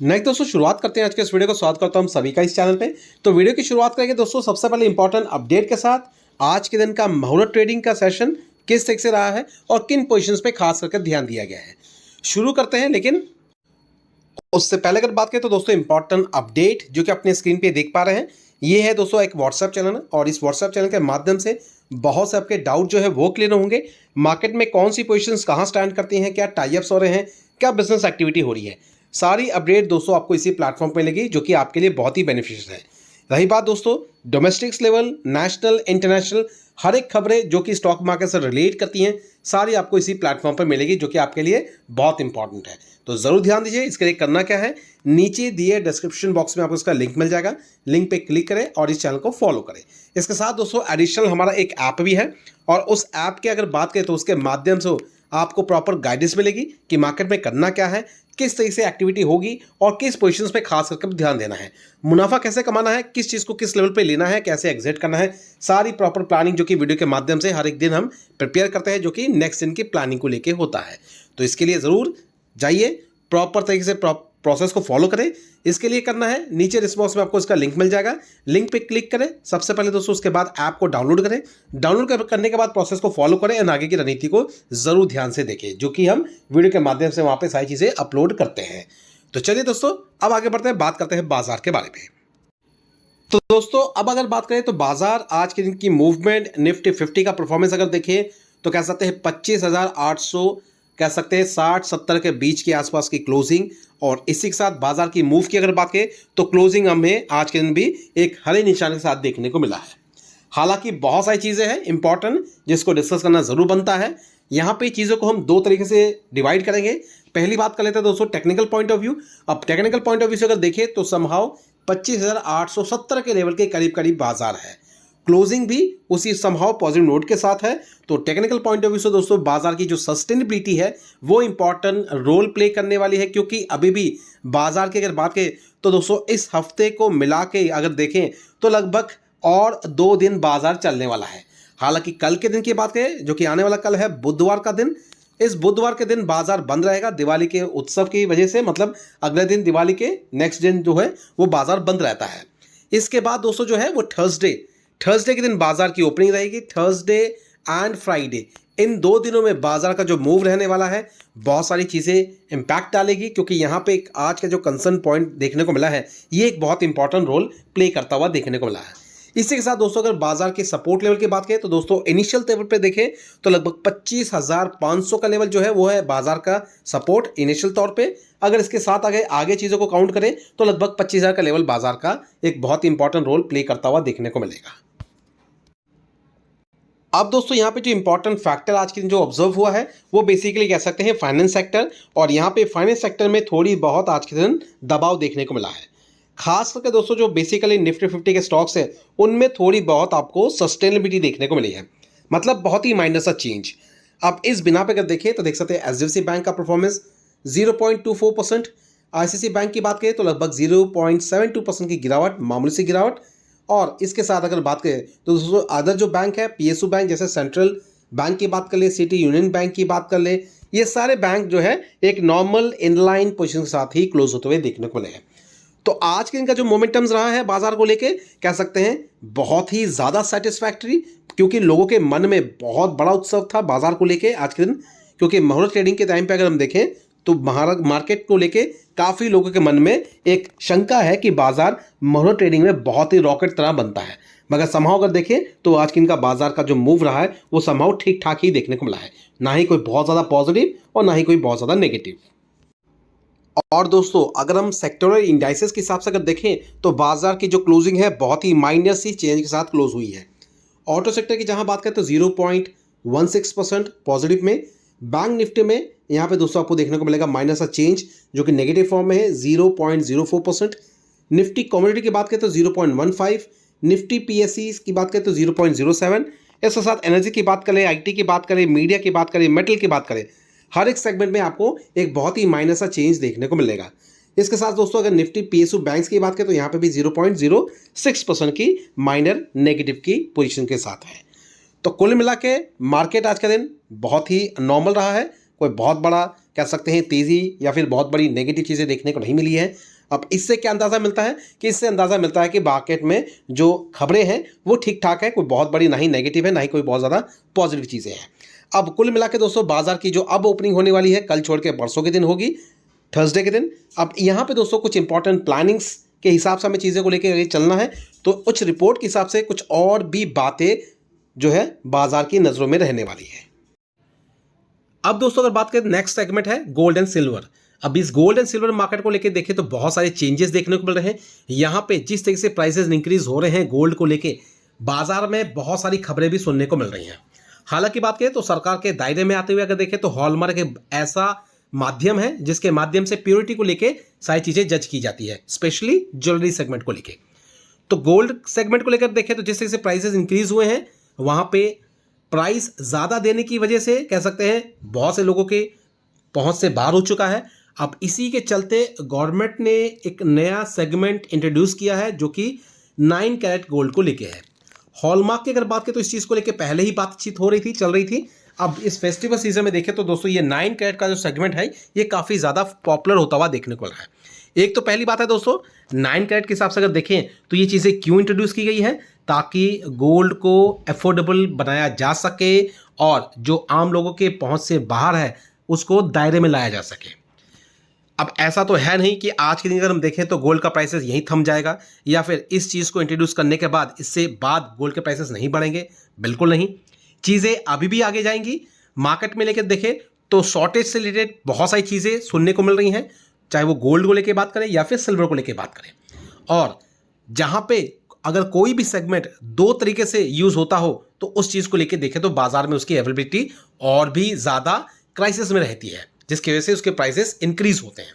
Next दोस्तों शुरुआत करते हैं आज के इस वीडियो को। स्वागत करता हूं हम सभी का इस चैनल पे। तो वीडियो की शुरुआत करेंगे दोस्तों सबसे पहले इंपॉर्टेंट अपडेट के साथ। आज के दिन का मुहूर्त ट्रेडिंग का सेशन किस तरीके से रहा है और किन पोजीशंस पे खास करके ध्यान दिया गया है, शुरू करते हैं। लेकिन उससे पहले अगर बात करें तो दोस्तों इंपॉर्टेंट अपडेट जो कि अपने स्क्रीन पे देख पा रहे हैं, ये है दोस्तों एक व्हाट्सएप चैनल है और इस व्हाट्सएप चैनल के माध्यम से बहुत से आपके डाउट जो है वो क्लियर होंगे। मार्केट में कौन सी पोजीशंस कहाँ स्टैंड करती हैं, क्या टाइप्स हो रहे हैं, क्या बिजनेस एक्टिविटी हो रही है, सारी अपडेट दोस्तों आपको इसी प्लेटफॉर्म पे मिलेगी जो कि आपके लिए बहुत ही बेनिफिशियल है। रही बात दोस्तों डोमेस्टिक्स लेवल, नेशनल, इंटरनेशनल, हर एक खबरें जो कि स्टॉक मार्केट से रिलेट करती हैं सारी आपको इसी प्लेटफॉर्म पर मिलेगी जो कि आपके लिए बहुत इंपॉर्टेंट है। तो ज़रूर ध्यान दीजिए। इसके लिए करना क्या है, नीचे दिए डिस्क्रिप्शन बॉक्स में आपको इसका लिंक मिल जाएगा, लिंक पे क्लिक करें और इस चैनल को फॉलो करें। इसके साथ दोस्तों एडिशनल हमारा एक ऐप भी है और उस ऐप की अगर बात करें तो उसके माध्यम से आपको प्रॉपर गाइडेंस मिलेगी कि मार्केट में करना क्या है, किस तरीके से एक्टिविटी होगी और किस पोजीशंस पे खास करके ध्यान देना है, मुनाफा कैसे कमाना है, किस चीज़ को किस लेवल पे लेना है, कैसे एग्जिट करना है, सारी प्रॉपर प्लानिंग जो कि वीडियो के माध्यम से हर एक दिन हम प्रिपेयर करते हैं जो कि नेक्स्ट दिन की प्लानिंग को लेके होता है। तो इसके लिए ज़रूर जाइए, प्रॉपर तरीके से प्रोसेस को फॉलो करें। इसके लिए करना है, नीचे रिस्पॉन्स में आपको इसका लिंक मिल जाएगा, लिंक पे क्लिक करें सबसे पहले दोस्तों। उसके बाद ऐप को डाउनलोड करें, डाउनलोड करने के बाद प्रोसेस को फॉलो करें और आगे की रणनीति को जरूर ध्यान से देखें जो कि हम वीडियो के माध्यम से वहां पे सारी चीजें अपलोड करते हैं। तो चलिए दोस्तों अब आगे बढ़ते हैं, बात करते हैं बाजार के बारे में। तो दोस्तों अब अगर बात करें तो बाजार आज के दिन की मूवमेंट, निफ्टी 50 का परफॉर्मेंस अगर देखें तो कह सकते हैं 25,800 कह सकते हैं 60-70 के बीच के आसपास की क्लोजिंग। और इसी के साथ बाजार की मूव की अगर बात करें तो क्लोजिंग हमें आज के दिन भी एक हरे निशान के साथ देखने को मिला है। हालांकि बहुत सारी चीज़ें हैं इंपॉर्टेंट जिसको डिस्कस करना ज़रूर बनता है। यहाँ पे चीज़ों को हम दो तरीके से डिवाइड करेंगे। पहली बात कर लेते हैं दोस्तों टेक्निकल पॉइंट ऑफ व्यू। अब टेक्निकल पॉइंट ऑफ व्यू से अगर देखें तो समहाउ 25,870 के लेवल के करीब करीब बाजार है, क्लोजिंग भी उसी समहाउ पॉजिटिव नोट के साथ है। तो टेक्निकल पॉइंट ऑफ व्यू से दोस्तों बाजार की जो सस्टेनेबिलिटी है वो इंपॉर्टेंट रोल प्ले करने वाली है, क्योंकि अभी भी बाजार की अगर बात करें तो दोस्तों इस हफ्ते को मिला के अगर देखें तो लगभग और 2 दिन बाजार चलने वाला है। हालांकि कल के दिन की बात करें जो कि आने वाला कल है बुधवार का दिन, इस बुधवार के दिन बाजार बंद रहेगा दिवाली के उत्सव की वजह से, मतलब अगले दिन दिवाली के नेक्स्ट दिन जो है वो बाजार बंद रहता है। इसके बाद दोस्तों जो है वो थर्सडे के दिन बाजार की ओपनिंग रहेगी। थर्सडे एंड फ्राइडे इन 2 दिनों में बाजार का जो मूव रहने वाला है बहुत सारी चीज़ें इंपैक्ट डालेगी, क्योंकि यहाँ पे एक आज का जो कंसर्न पॉइंट देखने को मिला है ये एक बहुत इंपॉर्टेंट रोल प्ले करता हुआ देखने को मिला है। इसी के साथ दोस्तों अगर बाजार के सपोर्ट लेवल की बात करें तो दोस्तों इनिशियल लेवल पे देखें तो लगभग 25,500 का लेवल जो है वो है बाजार का सपोर्ट इनिशियल तौर पे। अगर इसके साथ आगे चीज़ों को काउंट करें तो लगभग 25,000 का लेवल बाजार का एक बहुत इंपॉर्टेंट रोल प्ले करता हुआ देखने को मिलेगा। अब दोस्तों यहाँ पे जो इंपॉर्टेंट फैक्टर आज के दिन जो ऑब्जर्व हुआ है वो बेसिकली कह सकते हैं फाइनेंस सेक्टर, और यहाँ पे फाइनेंस सेक्टर में थोड़ी बहुत आज के दिन दबाव देखने को मिला है। खास करके दोस्तों जो बेसिकली निफ्टी 50 के स्टॉक्स हैं उनमें थोड़ी बहुत आपको सस्टेनेबिलिटी देखने को मिली है, मतलब बहुत ही माइनर सा चेंज। अब इस बिना पे अगर देखें तो देख सकते हैं HDFC बैंक का परफॉर्मेंस 0.24%, ICICI बैंक की बात करें तो लगभग 0.72% की गिरावट, मामूली सी गिरावट। और इसके साथ अगर बात करें तो दोस्तों अदर जो बैंक है PSU बैंक जैसे सेंट्रल बैंक की बात कर ले, सिटी यूनियन बैंक की बात कर ले, ये सारे बैंक जो है एक नॉर्मल इनलाइन पोजीशन के साथ ही क्लोज होते हुए देखने को मिले हैं। तो आज के दिन का जो मोमेंटम्स रहा है बाजार को लेके कह सकते हैं बहुत ही ज़्यादा सेटिस्फैक्टरी, क्योंकि लोगों के मन में बहुत बड़ा उत्सव था बाजार को लेके आज के दिन। क्योंकि मुहूर्त ट्रेडिंग के टाइम पे अगर हम देखें तो मार्केट को लेके काफ़ी लोगों के मन में एक शंका है कि बाजार मुहूर्त ट्रेडिंग में बहुत ही रॉकेट तरह बनता है, मगर समहाउ अगर देखें तो आज के दिन का बाजार का जो मूव रहा है वो समहाउ ठीक ठाक ही देखने को मिला है, ना ही कोई बहुत ज़्यादा पॉजिटिव और ना ही कोई बहुत ज़्यादा नेगेटिव। और दोस्तों अगर हम सेक्टोरल इंडाइसेस के हिसाब से अगर देखें तो बाजार की जो क्लोजिंग है बहुत ही माइनर सी चेंज के साथ क्लोज हुई है। ऑटो सेक्टर की जहां बात करें तो 0.16% पॉजिटिव में। बैंक निफ्टी में यहाँ पे दोस्तों आपको देखने को मिलेगा माइनस सा चेंज जो कि नेगेटिव फॉर्म में है 0.04%। निफ्टी कमोडिटी की बात करें तो 0.15, निफ्टी PSE की बात करें तो 0.07। इसके साथ एनर्जी की बात करें, IT की बात करें, मीडिया की बात करें, मेटल की बात करें, हर एक सेगमेंट में आपको एक बहुत ही माइनर सा चेंज देखने को मिलेगा। इसके साथ दोस्तों अगर निफ्टी PSU बैंक्स की बात करें तो यहाँ पे भी 0.06% की माइनर नेगेटिव की पोजीशन के साथ है। तो कुल मिला के मार्केट आज का दिन बहुत ही नॉर्मल रहा है, कोई बहुत बड़ा कह सकते हैं तेज़ी या फिर बहुत बड़ी नेगेटिव चीज़ें देखने को नहीं मिली है। अब इससे क्या अंदाज़ा मिलता है कि इससे अंदाज़ा मिलता है कि मार्केट में जो खबरें हैं वो ठीक ठाक है, कोई बहुत बड़ी ना ही नेगेटिव है ना ही कोई बहुत ज़्यादा पॉजिटिव चीज़ें हैं। अब कुल मिला के दोस्तों बाजार की जो अब ओपनिंग होने वाली है कल छोड़ के परसों के दिन होगी, थर्सडे के दिन। अब यहाँ पे दोस्तों कुछ इंपॉर्टेंट प्लानिंग्स के हिसाब से हमें चीज़ों को लेकर आगे चलना है, तो कुछ रिपोर्ट के हिसाब से कुछ और भी बातें जो है बाजार की नज़रों में रहने वाली है। अब दोस्तों अगर बात करें नेक्स्ट सेगमेंट है गोल्ड एंड सिल्वर। अब इस गोल्ड एंड सिल्वर मार्केट को लेकर देखें तो बहुत सारे चेंजेस देखने को मिल रहे हैं। यहाँ पे जिस तरीके से प्राइसेस इंक्रीज हो रहे हैं गोल्ड को लेके, बाजार में बहुत सारी खबरें भी सुनने को मिल रही हैं। हालांकि बात करें तो सरकार के दायरे में आते हुए अगर देखें तो हॉलमार्क एक ऐसा माध्यम है जिसके माध्यम से प्योरिटी को लेके सारी चीजें जज की जाती है, स्पेशली ज्वेलरी सेगमेंट को लेके। तो गोल्ड सेगमेंट को लेकर देखें तो जिस तरह से प्राइसेस इंक्रीज हुए हैं वहां पे प्राइस ज़्यादा देने की वजह से कह सकते हैं बहुत से लोगों के पहुंच से बाहर हो चुका है। अब इसी के चलते गवर्नमेंट ने एक नया सेगमेंट इंट्रोड्यूस किया है जो कि 9 कैरेट गोल्ड को लेके है। हॉलमार्क की अगर बात करें तो इस चीज़ को लेकर पहले ही बातचीत हो रही थी, चल रही थी। अब इस फेस्टिवल सीजन में देखें तो दोस्तों ये 9 कैरेट का जो सेगमेंट है ये काफ़ी ज़्यादा पॉपुलर होता हुआ देखने को रहा है। एक तो पहली बात है दोस्तों 9 कैरेट के हिसाब से अगर देखें तो ये चीज़ें क्यों इंट्रोड्यूस की गई है, ताकि गोल्ड को अफोर्डेबल बनाया जा सके और जो आम लोगों के पहुंच से बाहर है उसको दायरे में लाया जा सके। अब ऐसा तो है नहीं कि आज के दिन अगर हम देखें तो गोल्ड का प्राइसेस यहीं थम जाएगा या फिर इस चीज़ को इंट्रोड्यूस करने के बाद इससे बाद गोल्ड के प्राइसेस नहीं बढ़ेंगे, बिल्कुल नहीं। चीज़ें अभी भी आगे जाएंगी। मार्केट में लेकर देखें तो शॉर्टेज से रिलेटेड बहुत सारी चीज़ें सुनने को मिल रही हैं, चाहे वो गोल्ड को लेकर बात करें या फिर सिल्वर को लेकर बात करें। और जहाँ पे अगर कोई भी सेगमेंट दो तरीके से यूज़ होता हो तो उस चीज़ को लेकर देखें तो बाजार में उसकी अवेलेबिलिटी और भी ज़्यादा क्राइसिस में रहती है, जिसकी वजह से उसके प्राइसेस इंक्रीज होते हैं।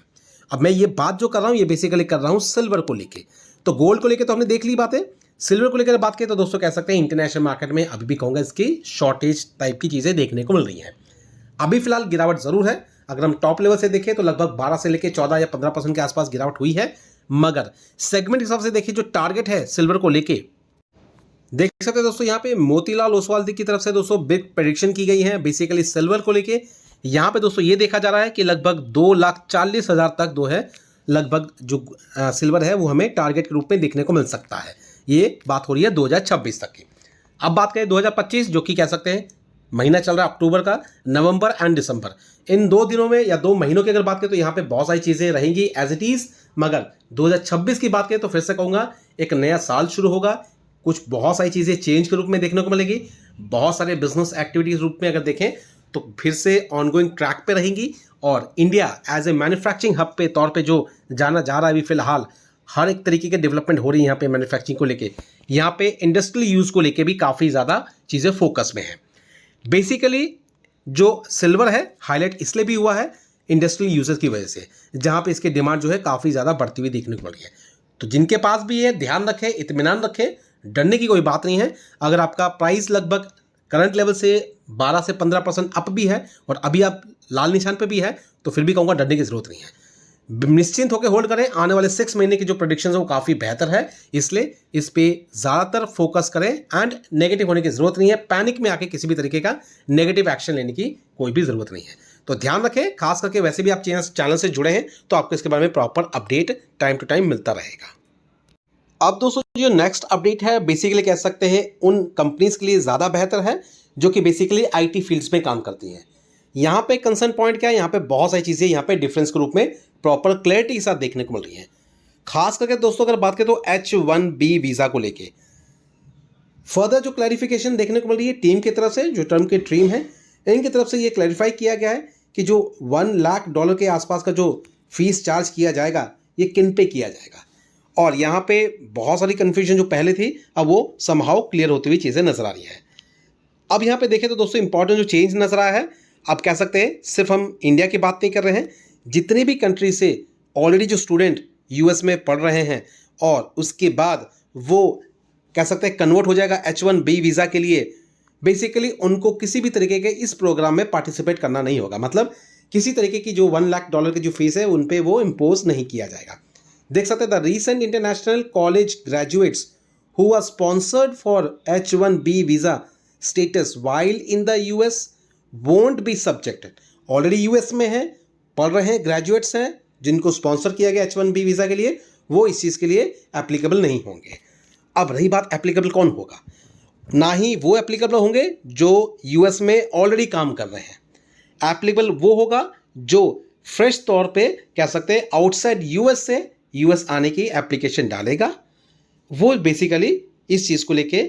अब मैं ये बात जो कर रहा हूँ ये बेसिकली कर रहा हूँ सिल्वर को लेके। तो गोल्ड को लेके तो हमने देख ली बातें, सिल्वर को लेकर बात करें तो दोस्तों कह सकते हैं इंटरनेशनल मार्केट में अभी भी कहूँगा इसकी शॉर्टेज टाइप की चीज़ें देखने को मिल रही हैं। अभी फिलहाल गिरावट ज़रूर है। अगर हम टॉप लेवल से देखें तो लगभग 12 से लेकर 14 या 15% के आसपास गिरावट हुई है, मगर सेगमेंट के हिसाब से देखिए जो टारगेट है सिल्वर को लेके देख सकते हैं दोस्तों यहाँ पे मोतीलाल ओसवाल की तरफ से दोस्तों बिग प्रेडिक्शन की गई है बेसिकली सिल्वर को लेके। यहाँ पे दोस्तों ये देखा जा रहा है कि लगभग 2,40,000 तक जो है लगभग जो सिल्वर है वो हमें टारगेट के रूप में देखने को मिल सकता है। ये बात हो रही है 2026 तक की। अब बात करें 2025 जो कि कह सकते हैं महीना चल रहा है अक्टूबर का, नवंबर एंड दिसंबर, इन 2 दिनों में या 2 महीनों की अगर बात करें तो यहाँ पे बहुत सारी चीज़ें रहेंगी एज इट इज़। मगर 2026 की बात करें तो फिर से कहूँगा एक नया साल शुरू होगा, कुछ बहुत सारी चीज़ें चेंज के रूप में देखने को मिलेगी। बहुत सारे बिजनेस एक्टिविटीज़ रूप में अगर देखें तो फिर से ऑनगोइंग ट्रैक पे रहेंगी और India as a manufacturing hub पे तौर पे जो जाना जा रहा है अभी फिलहाल, हर एक तरीके के डेवलपमेंट हो रही है यहाँ पे मैन्युफैक्चरिंग को लेके। यहाँ पे इंडस्ट्रियल यूज़ को लेके भी काफ़ी ज़्यादा चीज़ें फोकस में हैं। बेसिकली जो सिल्वर है हाईलाइट इसलिए भी हुआ है इंडस्ट्रियल यूजेस की वजह से, जहाँ पे इसकी डिमांड जो है काफ़ी ज़्यादा बढ़ती हुई देखने को मिल रही है। तो जिनके पास भी है ध्यान रखें, इत्मीनान रखें, डरने की कोई बात नहीं है। अगर आपका प्राइस लगभग करंट लेवल से 12 से 15% अप भी है और अभी आप लाल निशान पे भी है तो फिर भी कहूँगा डरने की ज़रूरत नहीं है। निश्चिंत होकर होल्ड करें। आने वाले 6 महीने की जो प्रेडिक्शन है वो काफ़ी बेहतर है, इसलिए इस पे ज़्यादातर फोकस करें एंड नेगेटिव होने की ज़रूरत नहीं है। पैनिक में आके किसी भी तरीके का नेगेटिव एक्शन लेने की कोई भी ज़रूरत नहीं है। तो ध्यान रखें, खास करके वैसे भी आप चैनल से जुड़े हैं तो आपको इसके बारे में proper update time to time मिलता रहेगा। अब दोस्तों जो नेक्स्ट अपडेट है बेसिकली कह सकते हैं उन कंपनीज के लिए ज़्यादा बेहतर है जो कि बेसिकली आईटी फील्ड्स में काम करती हैं। यहाँ पे कंसर्न पॉइंट क्या है, यहाँ पे बहुत सारी चीज़ें यहाँ पे डिफरेंस के रूप में प्रॉपर क्लैरिटी के साथ देखने को मिल रही हैं। खास करके दोस्तों अगर बात करें तो H1B वीज़ा को लेके फर्दर जो क्लैरिफिकेशन देखने को मिल रही है टीम की तरफ से, जो टर्म की टीम है इनकी तरफ से ये क्लैरिफाई किया गया है कि जो $1 लाख के आसपास का जो फीस चार्ज किया जाएगा ये किन पे किया जाएगा। और यहाँ पे बहुत सारी कन्फ्यूजन जो पहले थी अब वो समहाउ क्लियर होती हुई चीज़ें नजर आ रही हैं। अब यहाँ पे देखें तो दोस्तों इंपॉर्टेंट जो चेंज नजर आया है, अब कह सकते हैं सिर्फ हम इंडिया की बात नहीं कर रहे हैं, जितने भी कंट्री से ऑलरेडी जो स्टूडेंट यूएस में पढ़ रहे हैं और उसके बाद वो कह सकते हैं कन्वर्ट हो जाएगा H1B वीज़ा के लिए, बेसिकली उनको किसी भी तरीके के इस प्रोग्राम में पार्टिसिपेट करना नहीं होगा। मतलब किसी तरीके की जो $1 लाख की जो फीस है उन पे वो इम्पोज नहीं किया जाएगा। देख सकते हैं the recent international college graduates who are sponsored for H1B visa status while in the US won't be subjected already US में हैं, पढ़ रहे हैं, ग्रेजुएट्स हैं, जिनको स्पॉन्सर किया गया H1B वीज़ा के लिए, वो इस चीज़ के लिए एप्लीकेबल नहीं होंगे। अब रही बात एप्लीकेबल कौन होगा, ना ही वो एप्लीकेबल होंगे जो यूएस में ऑलरेडी काम कर रहे हैं। एप्लीकेबल वो होगा जो फ्रेश तौर पे कह सकते हैं आउटसाइड यूएस से यूएस आने की एप्लीकेशन डालेगा, वो बेसिकली इस चीज़ को लेके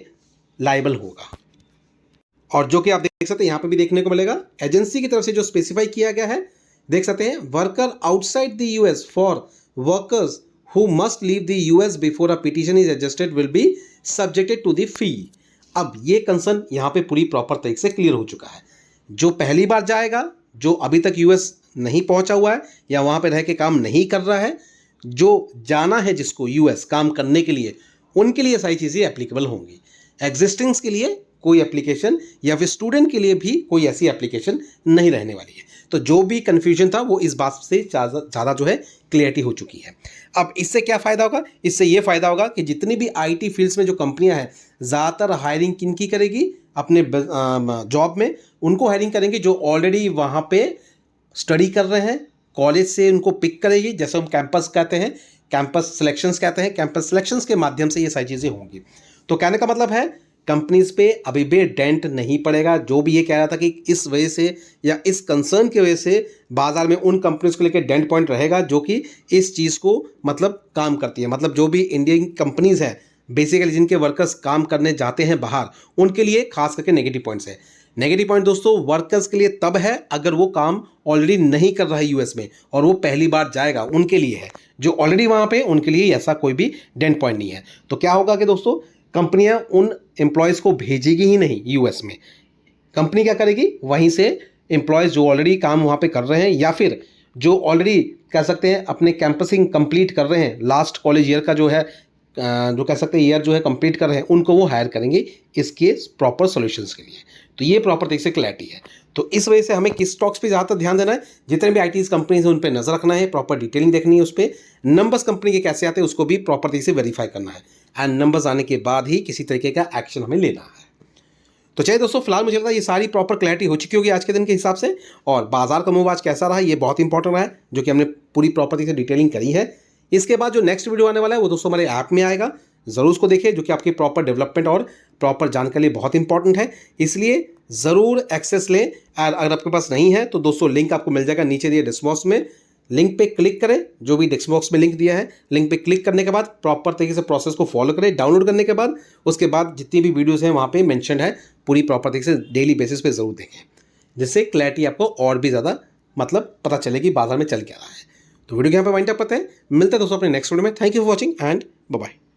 लायबल होगा। और जो कि आप देख सकते हैं यहाँ पे भी देखने को मिलेगा, एजेंसी की तरफ से जो स्पेसिफाई किया गया है, देख सकते हैं, worker outside the US for workers who must leave the US before a petition is adjusted will be subjected to the fee. अब ये कंसर्न यहाँ पे पूरी प्रॉपर तरीके से क्लियर हो चुका है। जो पहली बार जाएगा, जो अभी तक यूएस नहीं पहुंचा हुआ है या वहाँ पे रह के काम नहीं कर रहा है, जो जाना है जिसको यूएस काम करने के लिए, उनके लिए सारी चीज़ें एप्लीकेबल होंगी। एग्जिस्टिंग्स के लिए कोई एप्लीकेशन या फिर स्टूडेंट के लिए भी कोई ऐसी एप्लीकेशन नहीं रहने वाली है। तो जो भी कन्फ्यूजन था वो इस बात से ज़्यादा जो है क्लियरिटी हो चुकी है। अब इससे क्या फ़ायदा होगा, इससे ये फ़ायदा होगा कि जितनी भी आईटी फील्ड्स में जो कंपनियां हैं, ज़्यादातर हायरिंग किन की करेगी, अपने जॉब में उनको हायरिंग करेंगे जो ऑलरेडी वहाँ पे स्टडी कर रहे हैं, कॉलेज से उनको पिक करेगी, जैसे हम कैंपस कहते हैं, कैंपस सिलेक्शंस कहते हैं, कैंपस सिलेक्शंस के माध्यम से ये सारी चीज़ें होंगी। तो कहने का मतलब है कंपनीज पे अभी भी डेंट नहीं पड़ेगा। जो भी ये कह रहा था कि इस वजह से या इस कंसर्न की वजह से बाजार में उन कंपनीज को लेकर डेंट पॉइंट रहेगा जो कि इस चीज़ को मतलब काम करती है। मतलब जो भी इंडियन कंपनीज हैं बेसिकली जिनके वर्कर्स काम करने जाते हैं बाहर, उनके लिए खास करके नेगेटिव पॉइंट्स है। नेगेटिव पॉइंट दोस्तों वर्कर्स के लिए तब है अगर वो काम ऑलरेडी नहीं कर रहा है यूएस में और वो पहली बार जाएगा, उनके लिए है। जो ऑलरेडी वहाँ पे उनके लिए ऐसा कोई भी डेंट पॉइंट नहीं है। तो क्या होगा कि दोस्तों कंपनियां उन एम्प्लॉयज़ को भेजेगी ही नहीं यूएस में। कंपनी क्या करेगी, वहीं से एम्प्लॉयज़ जो ऑलरेडी काम वहाँ पे कर रहे हैं या फिर जो ऑलरेडी कह सकते हैं अपने कैंपसिंग कंप्लीट कर रहे हैं, लास्ट कॉलेज ईयर का जो है जो कह सकते हैं ईयर जो है कंप्लीट कर रहे हैं, उनको वो हायर करेंगे इसके प्रॉपर सॉल्यूशंस के लिए। तो ये प्रॉपर तरीके से क्लैरिटी है। तो इस वजह से हमें किस स्टॉक्स पे ज़्यादातर ध्यान देना है, जितने भी आईटी कंपनीज हैं उन पर नजर रखना है, प्रॉपर डिटेलिंग देखनी है, उस पर नंबर्स कंपनी के कैसे आते हैं उसको भी प्रॉपर तरीके से वेरीफाई करना है, एंड नंबर्स आने के बाद ही किसी तरीके का एक्शन हमें लेना है। तो चलिए दोस्तों, फिलहाल मुझे लगता है ये सारी प्रॉपर क्लैरिटी हो चुकी होगी आज के दिन के हिसाब से। और बाजार का मूव आज कैसा रहा ये बहुत इंपॉर्टेंट रहा है, जो कि हमने पूरी प्रॉपर तरीके से डिटेलिंग करी है। इसके बाद जो नेक्स्ट वीडियो आने वाला है वो दोस्तों हमारे ऐप में आएगा, ज़रूर उसको देखिए, जो कि आपकी प्रॉपर डेवलपमेंट और प्रॉपर जानकारी लिए बहुत इंपॉर्टेंट है, इसलिए ज़रूर एक्सेस लें। और अगर आपके पास नहीं है तो दोस्तों लिंक आपको मिल जाएगा नीचे दिए डिस्क्रिप्शन में, लिंक पे क्लिक करें, जो भी डिस्क्रिप्शन बॉक्स में लिंक दिया है, लिंक पे क्लिक करने के बाद प्रॉपर तरीके से प्रोसेस को फॉलो करें। डाउनलोड करने के बाद उसके बाद जितनी भी वीडियोस हैं वहाँ पे मेंशन है, पूरी प्रॉपर तरीके से डेली बेसिस पे ज़रूर देखें, जिससे क्लैरिटी आपको और भी ज़्यादा मतलब पता चलेगी बाजार में चल क्या रहा है। तो वीडियो यहाँ पे वाइंड अप करते हैं, मिलते हैं दोस्तों अपने नेक्स्ट वीडियो में। Thank you for watching and bye bye.